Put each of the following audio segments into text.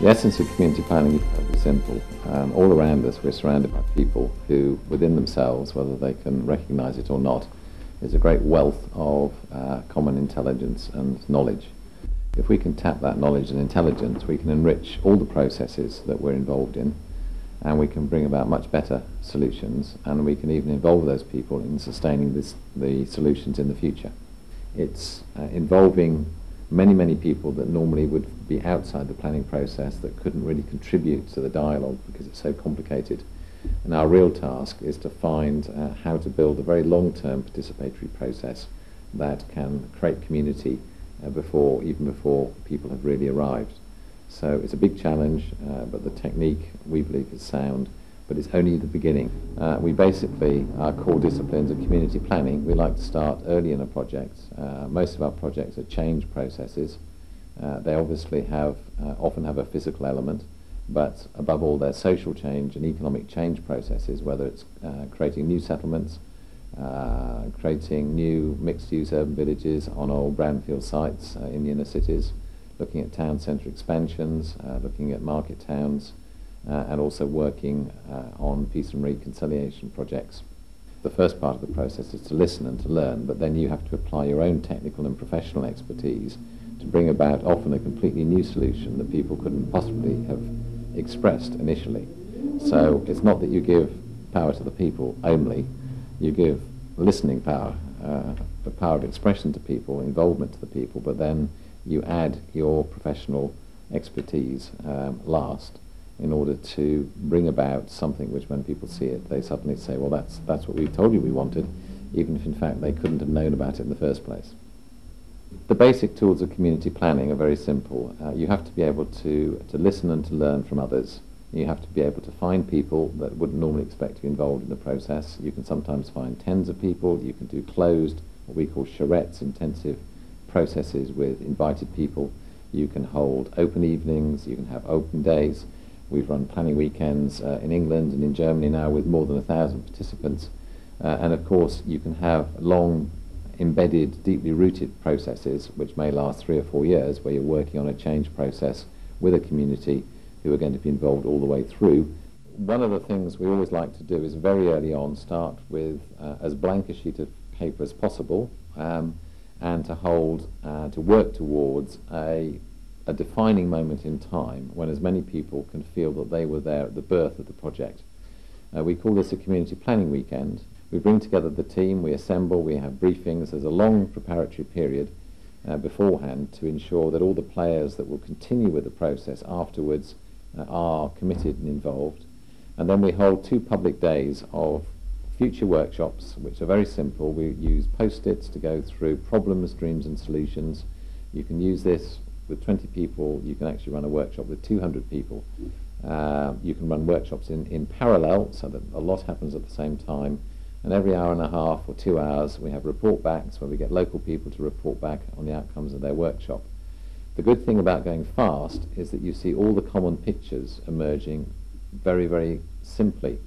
The essence of community planning is very simple. All around us we're surrounded by people who, within themselves, whether they can recognise it or not, is a great wealth of common intelligence and knowledge. If we can tap that knowledge and intelligence, we can enrich all the processes that we're involved in, and we can bring about much better solutions, and we can even involve those people in sustaining the solutions in the future. It's involving many people that normally would be outside the planning process, that couldn't really contribute to the dialogue because it's so complicated. And our real task is to find how to build a very long-term participatory process that can create community even before people have really arrived. So it's a big challenge, but the technique, we believe, is sound, but it's only the beginning. We basically, our core disciplines of community planning, we like to start early in a project. Most of our projects are change processes. They obviously often have a physical element, but above all they're social change and economic change processes, whether it's creating new settlements, creating new mixed-use urban villages on old brownfield sites in the inner cities, looking at town centre expansions, looking at market towns, and also working on peace and reconciliation projects. The first part of the process is to listen and to learn, but then you have to apply your own technical and professional expertise to bring about often a completely new solution that people couldn't possibly have expressed initially. So it's not that you give power to the people only, you give listening power, the power of expression to people, involvement to the people, but then you add your professional expertise last, in order to bring about something which, when people see it, they suddenly say, well, that's what we told you we wanted, even if in fact they couldn't have known about it in the first place. The basic tools of community planning are very simple. You have to be able to listen and to learn from others. You have to be able to find people that wouldn't normally expect to be involved in the process. You can sometimes find tens of people. You can do closed, what we call charrettes, intensive processes with invited people. You can hold open evenings. You can have open days. We've run planning weekends in England and in Germany now with more than 1,000 participants. And of course, you can have long, embedded, deeply rooted processes which may last 3 or 4 years, where you're working on a change process with a community who are going to be involved all the way through. One of the things we always like to do is very early on start with as blank a sheet of paper as possible, and to work towards a defining moment in time when as many people can feel that they were there at the birth of the project. We call this a community planning weekend. We bring together the team, we assemble, we have briefings. There's a long preparatory period beforehand to ensure that all the players that will continue with the process afterwards are committed and involved. And then we hold 2 public days of future workshops, which are very simple. We use post-its to go through problems, dreams and solutions. You can use this with 20 people. You can actually run a workshop with 200 people. You can run workshops in parallel, so that a lot happens at the same time. And every hour and a half or 2 hours we have report backs where we get local people to report back on the outcomes of their workshop. The good thing about going fast is that you see all the common pictures emerging very simply.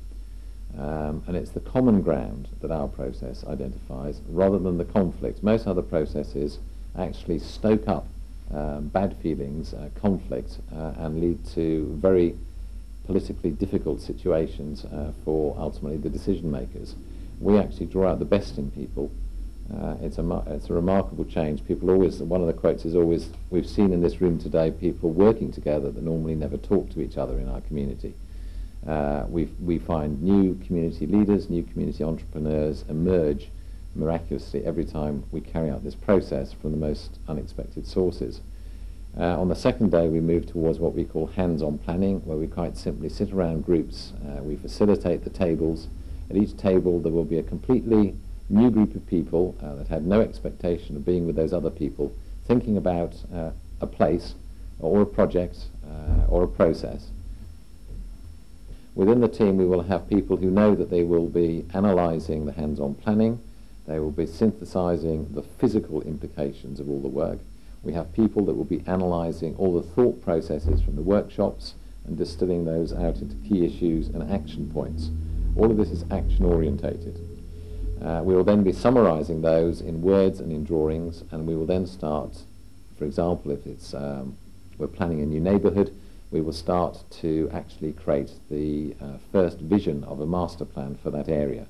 And it's the common ground that our process identifies rather than the conflict. Most other processes actually stoke up bad feelings, conflict, and lead to very politically difficult situations for ultimately the decision makers. We actually draw out the best in people. It's a remarkable change. People always, one of the quotes is always, we've seen in this room today people working together that normally never talk to each other in our community. We find new community leaders, new community entrepreneurs emerge miraculously every time we carry out this process from the most unexpected sources. On the second day we move towards what we call hands-on planning, where we quite simply sit around groups. We facilitate the tables. At each table there will be a completely new group of people that had no expectation of being with those other people, thinking about a place or a project or a process. Within the team we will have people who know that they will be analysing the hands-on planning. They will be synthesising the physical implications of all the work. We have people that will be analysing all the thought processes from the workshops and distilling those out into key issues and action points. All of this is action orientated. We will then be summarising those in words and in drawings, and we will then start, for example, if it's we're planning a new neighbourhood, we will start to actually create the first vision of a master plan for that area.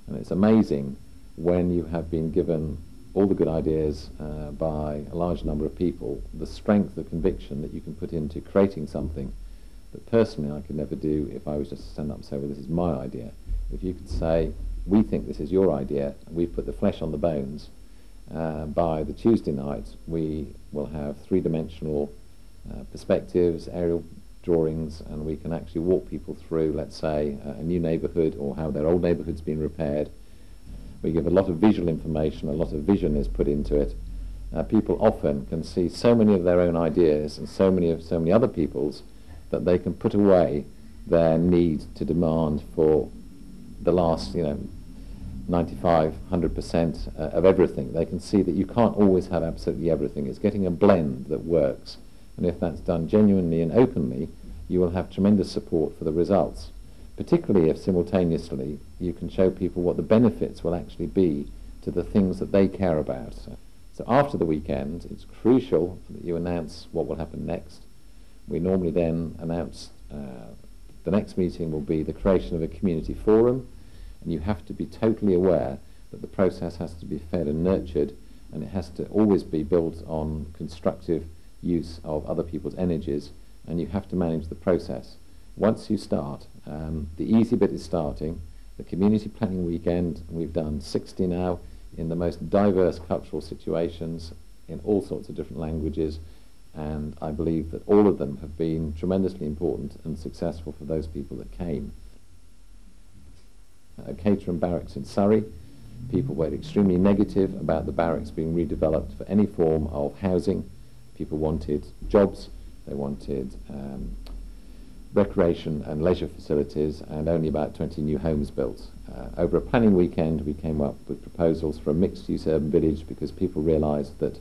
And it's amazing when you have been given all the good ideas by a large number of people, the strength of conviction that you can put into creating something that personally I could never do if I was just to stand up and say, well, this is my idea. If you could say, we think this is your idea, and we've put the flesh on the bones, by the Tuesday night we will have three-dimensional perspectives, aerial drawings, and we can actually walk people through, let's say, a new neighbourhood or how their old neighbourhood's been repaired. We give a lot of visual information, a lot of vision is put into it. People often can see so many of their own ideas and so many other people's that they can put away their need to demand for the last, 95, 100% of everything. They can see that you can't always have absolutely everything. It's getting a blend that works. And if that's done genuinely and openly, you will have tremendous support for the results, particularly if simultaneously you can show people what the benefits will actually be to the things that they care about. So after the weekend, it's crucial that you announce what will happen next. We normally then announce the next meeting will be the creation of a community forum, and you have to be totally aware that the process has to be fed and nurtured, and it has to always be built on constructive use of other people's energies, and you have to manage the process. Once you start, the easy bit is starting. The community planning weekend, we've done 60 now in the most diverse cultural situations in all sorts of different languages, and I believe that all of them have been tremendously important and successful for those people that came. Caterham Barracks in Surrey, people were extremely negative about the barracks being redeveloped for any form of housing. People wanted jobs, they wanted recreation and leisure facilities, and only about 20 new homes built. Over a planning weekend we came up with proposals for a mixed-use urban village because people realised that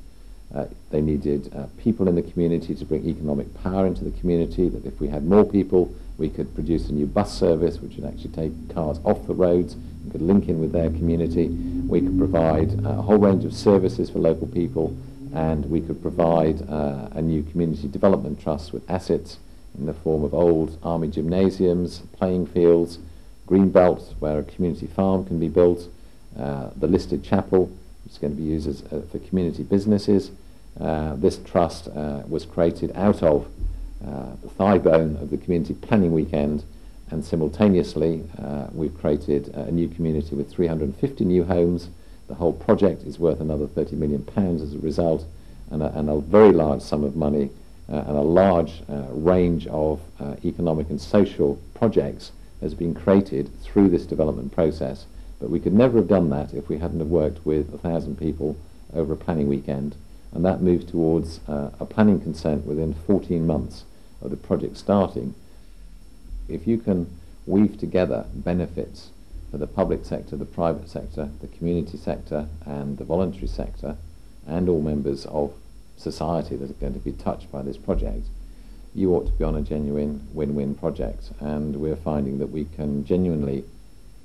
they needed people in the community to bring economic power into the community, that if we had more people we could produce a new bus service which would actually take cars off the roads and could link in with their community. We could provide a whole range of services for local people, and we could provide a new community development trust with assets in the form of old army gymnasiums, playing fields, green belts where a community farm can be built, the listed chapel which is going to be used for community businesses. This trust was created out of the thigh bone of the community planning weekend, and simultaneously we've created a new community with 350 new homes. The whole project is worth another £30 million as a result, and a very large sum of money and a large range of economic and social projects has been created through this development process. But we could never have done that if we hadn't have worked with 1,000 people over a planning weekend, and that moved towards a planning consent within 14 months of the project starting. If you can weave together benefits for the public sector, the private sector, the community sector and the voluntary sector, and all members of society that are going to be touched by this project, you ought to be on a genuine win-win project. And we're finding that we can genuinely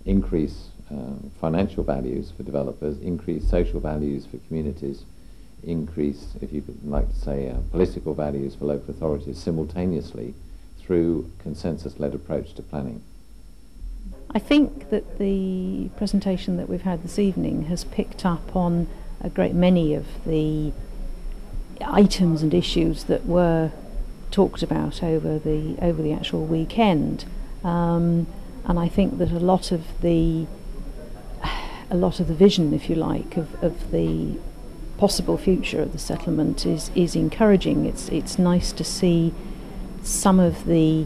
increase financial values for developers, increase social values for communities, increase, if you could like to say, political values for local authorities simultaneously through consensus-led approach to planning. I think that the presentation that we've had this evening has picked up on a great many of the items and issues that were talked about over the actual weekend, and I think that a lot of the vision, if you like, of the possible future of the settlement is encouraging. It's nice to see some of the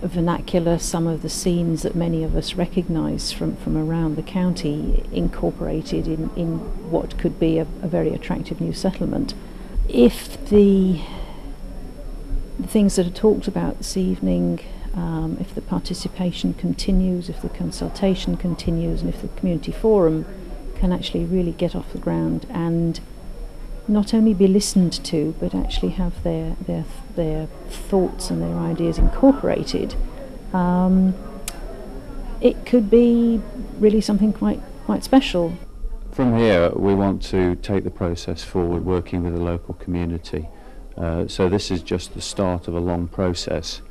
vernacular, some of the scenes that many of us recognise from around the county incorporated in what could be a very attractive new settlement. If the things that are talked about this evening, if the participation continues, if the consultation continues, and if the community forum can actually really get off the ground and not only be listened to, but actually have their thoughts and their ideas incorporated, it could be really something quite special. From here, we want to take the process forward, working with the local community So this is just the start of a long process.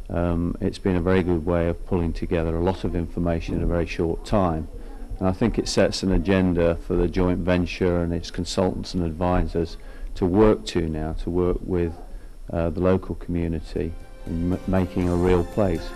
It's been a very good way of pulling together a lot of information in a very short time. And I think it sets an agenda for the joint venture and its consultants and advisors to work to now, to work with the local community in making a real place.